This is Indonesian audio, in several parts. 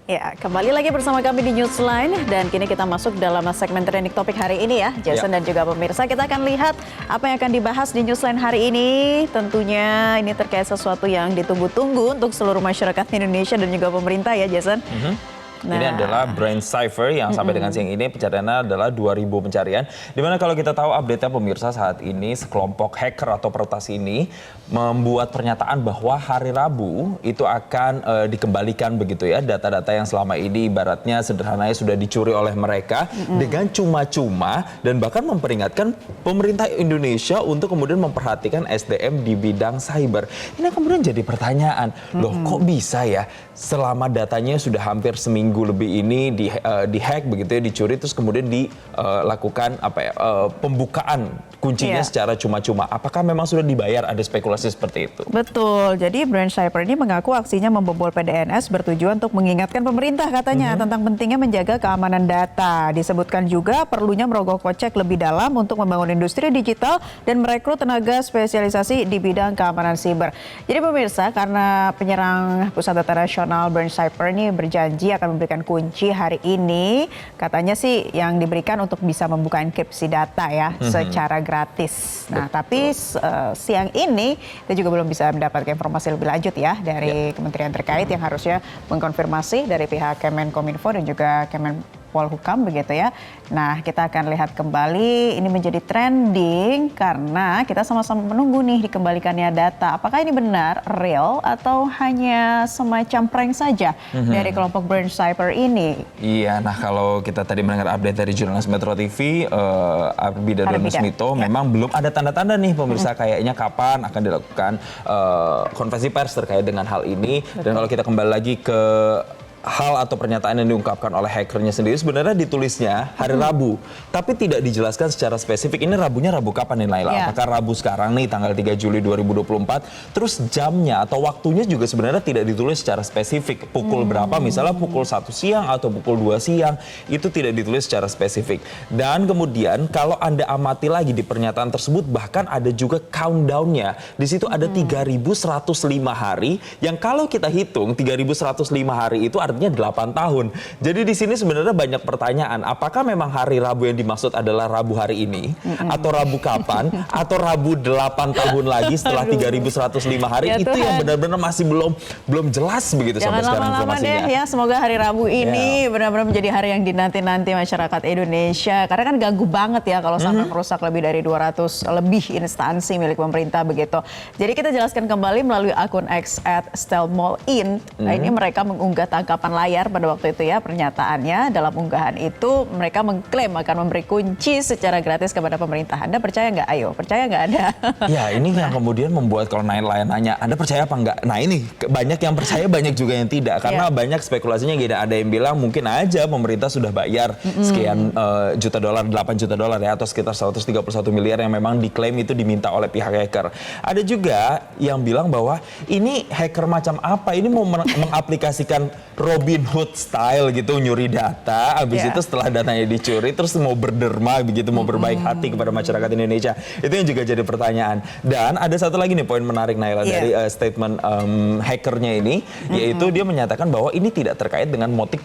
Ya, kembali lagi bersama kami di Newsline dan kini kita masuk dalam segmen trending topik hari ini ya, Jason dan juga pemirsa. Kita akan lihat apa yang akan dibahas di Newsline hari ini. Tentunya ini terkait sesuatu yang ditunggu-tunggu untuk seluruh masyarakat Indonesia dan juga pemerintah ya, Jason. Ini adalah Brain Cipher yang sampai dengan siang ini pencariannya adalah 2.000 pencarian. Dimana kalau kita tahu update-nya pemirsa saat ini sekelompok hacker atau peretas ini membuat pernyataan bahwa hari Rabu itu akan dikembalikan begitu ya. Data-data yang selama ini ibaratnya sederhananya sudah dicuri oleh mereka dengan cuma-cuma dan bahkan memperingatkan pemerintah Indonesia untuk kemudian memperhatikan SDM di bidang cyber. Ini kemudian jadi pertanyaan, loh kok bisa ya selama datanya sudah hampir seminggu lebih ini dihack begitu ya, dicuri terus kemudian dilakukan pembukaan kuncinya secara cuma-cuma. Apakah memang sudah dibayar? Ada spekulasi seperti itu. Betul. Jadi Brain Cipher ini mengaku aksinya membobol PDNS bertujuan untuk mengingatkan pemerintah katanya tentang pentingnya menjaga keamanan data. Disebutkan juga perlunya merogoh kocek lebih dalam untuk membangun industri digital dan merekrut tenaga spesialisasi di bidang keamanan siber. Jadi pemirsa, karena penyerang Pusat Data Nasional Brain Cipher ini berjanji akan memberikan kunci hari ini, katanya sih yang diberikan untuk bisa membuka enkripsi data ya secara gratis. Nah, tapi siang ini kita juga belum bisa mendapatkan informasi lebih lanjut ya dari kementerian terkait yang harusnya mengkonfirmasi dari pihak Kemenkominfo dan juga Kemenpolhukam begitu ya. Nah, kita akan lihat kembali ini menjadi trending karena kita sama-sama menunggu nih dikembalikannya data. Apakah ini benar, real atau hanya semacam prank saja dari kelompok Brain Cipher ini? Iya, nah kalau kita tadi mendengar update dari jurnalis Metro TV, Arbida Danusmito, memang belum ada tanda-tanda nih pemirsa kayaknya kapan akan dilakukan konferensi pers terkait dengan hal ini. Dan kalau kita kembali lagi ke hal atau pernyataan yang diungkapkan oleh hackernya sendiri sebenarnya ditulisnya hari Rabu, tapi tidak dijelaskan secara spesifik ini Rabunya Rabu kapan nih Naila? Apakah Rabu sekarang nih tanggal 3 Juli 2024? Terus jamnya atau waktunya juga sebenarnya tidak ditulis secara spesifik. Pukul berapa misalnya pukul 1 siang atau pukul 2 siang itu tidak ditulis secara spesifik. Dan kemudian kalau Anda amati lagi di pernyataan tersebut bahkan ada juga countdown-nya. Di situ ada 3.105 hari yang kalau kita hitung 3.105 hari itu artinya 8 tahun. Jadi di sini sebenarnya banyak pertanyaan. Apakah memang hari Rabu yang dimaksud adalah Rabu hari ini? Atau Rabu kapan? Atau Rabu 8 tahun lagi setelah 3.105 hari? Ya, itu Tuhan, yang benar-benar masih belum jelas begitu sampai sekarang informasinya. Deh ya, semoga hari Rabu ini benar-benar menjadi hari yang dinanti-nanti masyarakat Indonesia. Karena kan ganggu banget ya kalau sampai merusak lebih dari 200 lebih instansi milik pemerintah begitu. Jadi kita jelaskan kembali melalui akun X @stelmolin. Nah, ini mereka mengunggah tangkapan layar pada waktu itu ya pernyataannya. Dalam unggahan itu mereka mengklaim akan memberi kunci secara gratis kepada pemerintah. Anda percaya nggak? Ayo, percaya nggak Anda? Ya ini yang kemudian membuat kalau Naila nanya, Anda percaya apa nggak? Nah ini banyak yang percaya, banyak juga yang tidak. Karena banyak spekulasinya gitu. Ada yang bilang mungkin aja pemerintah sudah bayar sekian juta dolar, 8 juta dolar ya, atau sekitar 131 miliar yang memang diklaim itu diminta oleh pihak hacker. Ada juga yang bilang bahwa ini hacker macam apa? Ini mau mengaplikasikan Robin Hood style gitu, nyuri data, habis itu setelah datanya dicuri terus mau berderma begitu, mau berbaik hati kepada masyarakat Indonesia. Itu yang juga jadi pertanyaan. Dan ada satu lagi nih poin menarik Naila dari statement hackernya ini, yaitu dia menyatakan bahwa ini tidak terkait dengan motif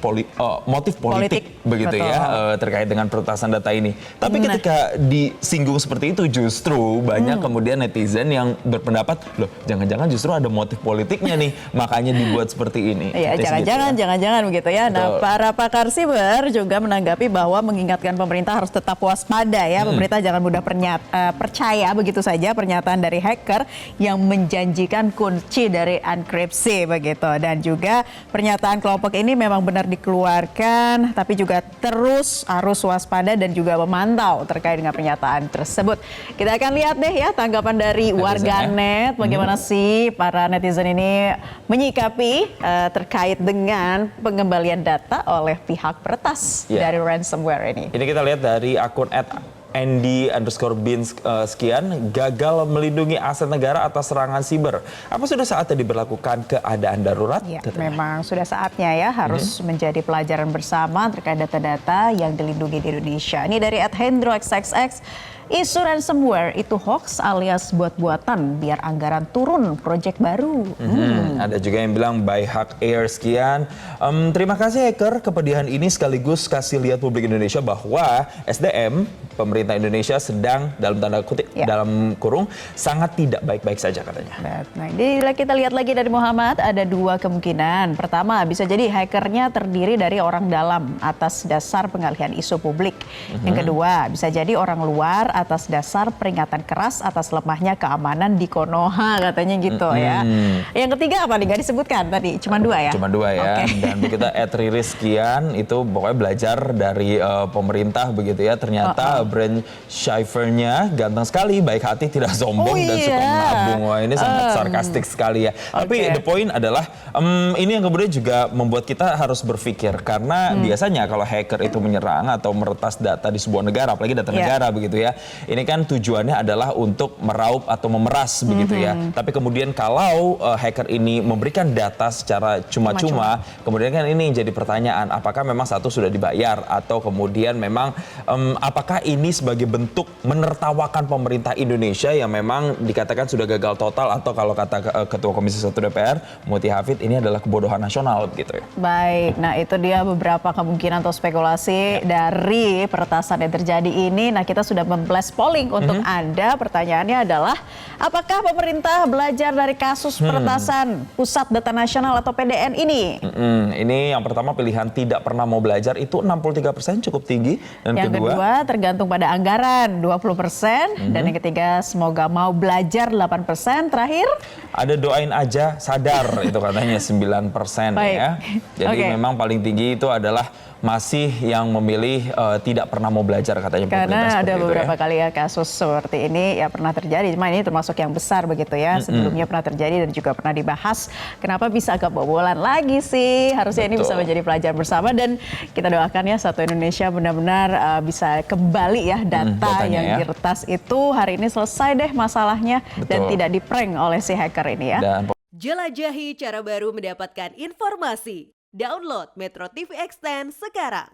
politik begitu ya, terkait dengan peretasan data ini. Tapi ketika disinggung seperti itu justru banyak kemudian netizen yang berpendapat, loh jangan-jangan justru ada motif politiknya nih, makanya dibuat seperti ini. Iya, jangan-jangan begitu ya. Nah, para pakar siber juga menanggapi bahwa mengingatkan pemerintah harus tetap waspada ya. Pemerintah jangan mudah percaya begitu saja pernyataan dari hacker yang menjanjikan kunci dari enkripsi begitu. Dan juga pernyataan kelompok ini memang benar dikeluarkan, tapi juga terus harus waspada dan juga memantau terkait dengan pernyataan tersebut. Kita akan lihat deh ya tanggapan dari warganet, bagaimana sih para netizen ini menyikapi terkait dengan pengembalian data oleh pihak peretas dari ransomware ini. Ini kita lihat dari akun @Andy_bin sekian, gagal melindungi aset negara atas serangan siber. Apa sudah saatnya diberlakukan keadaan darurat? Ya, memang sudah saatnya ya, harus menjadi pelajaran bersama terkait data-data yang dilindungi di Indonesia. Ini dari @hendroxxx. Isu ransomware itu hoax alias buat-buatan biar anggaran turun proyek baru. Ada juga yang bilang by hack air sekian. Terima kasih hacker, kepedihan ini sekaligus kasih lihat publik Indonesia bahwa SDM pemerintah Indonesia sedang dalam tanda kutip dalam kurung sangat tidak baik-baik saja katanya. Nah, jadi kita lihat lagi dari Muhammad ada dua kemungkinan. Pertama, bisa jadi hackernya terdiri dari orang dalam atas dasar pengalihan isu publik. Yang kedua, bisa jadi orang luar atas dasar peringatan keras atas lemahnya keamanan di Konoha katanya gitu ya. Yang ketiga apa nih? Gak disebutkan tadi, cuma dua ya? Cuma dua ya. Okay. Dan kita Riris sekian itu pokoknya belajar dari pemerintah begitu ya. Ternyata brand Schaefer-nya ganteng sekali, baik hati, tidak sombong dan suka menabung. Wah, ini sangat sarkastik sekali ya. Tapi the point adalah ini yang kemudian juga membuat kita harus berpikir karena biasanya kalau hacker itu menyerang atau meretas data di sebuah negara, apalagi data negara begitu ya. Ini kan tujuannya adalah untuk meraup atau memeras begitu ya. Tapi kemudian kalau hacker ini memberikan data secara cuma-cuma, kemudian kan ini jadi pertanyaan, apakah memang satu sudah dibayar atau kemudian memang apakah ini sebagai bentuk menertawakan pemerintah Indonesia yang memang dikatakan sudah gagal total atau kalau kata Ketua Komisi 1 DPR, Muti Hafid, ini adalah kebodohan nasional gitu ya. Baik, nah itu dia beberapa kemungkinan atau spekulasi dari peretasan yang terjadi ini. Nah kita sudah memblast polling untuk Anda. Pertanyaannya adalah, apakah pemerintah belajar dari kasus peretasan Pusat Data Nasional atau PDN ini? Ini yang pertama pilihan tidak pernah mau belajar itu 63% cukup tinggi. Dan yang kedua tergantung pada anggaran 20%. Dan yang ketiga semoga mau belajar 8%. Terakhir? Ada doain aja sadar itu katanya 9% ya. Jadi memang paling tinggi itu adalah masih yang memilih tidak pernah mau belajar katanya pemerintah. Karena ada beberapa kali ya kasus seperti ini ya pernah terjadi. Cuma ini termasuk yang besar begitu ya. Sebelumnya pernah terjadi dan juga pernah dibahas. Kenapa bisa kebobolan lagi sih? Harusnya ini bisa menjadi pelajaran bersama dan kita doakan ya satu Indonesia benar-benar bisa kembali ya data yang diretas itu hari ini selesai deh masalahnya dan tidak di-prank oleh si hacker ini ya. Jelajahi cara baru mendapatkan informasi. Download Metro TV Extend sekarang.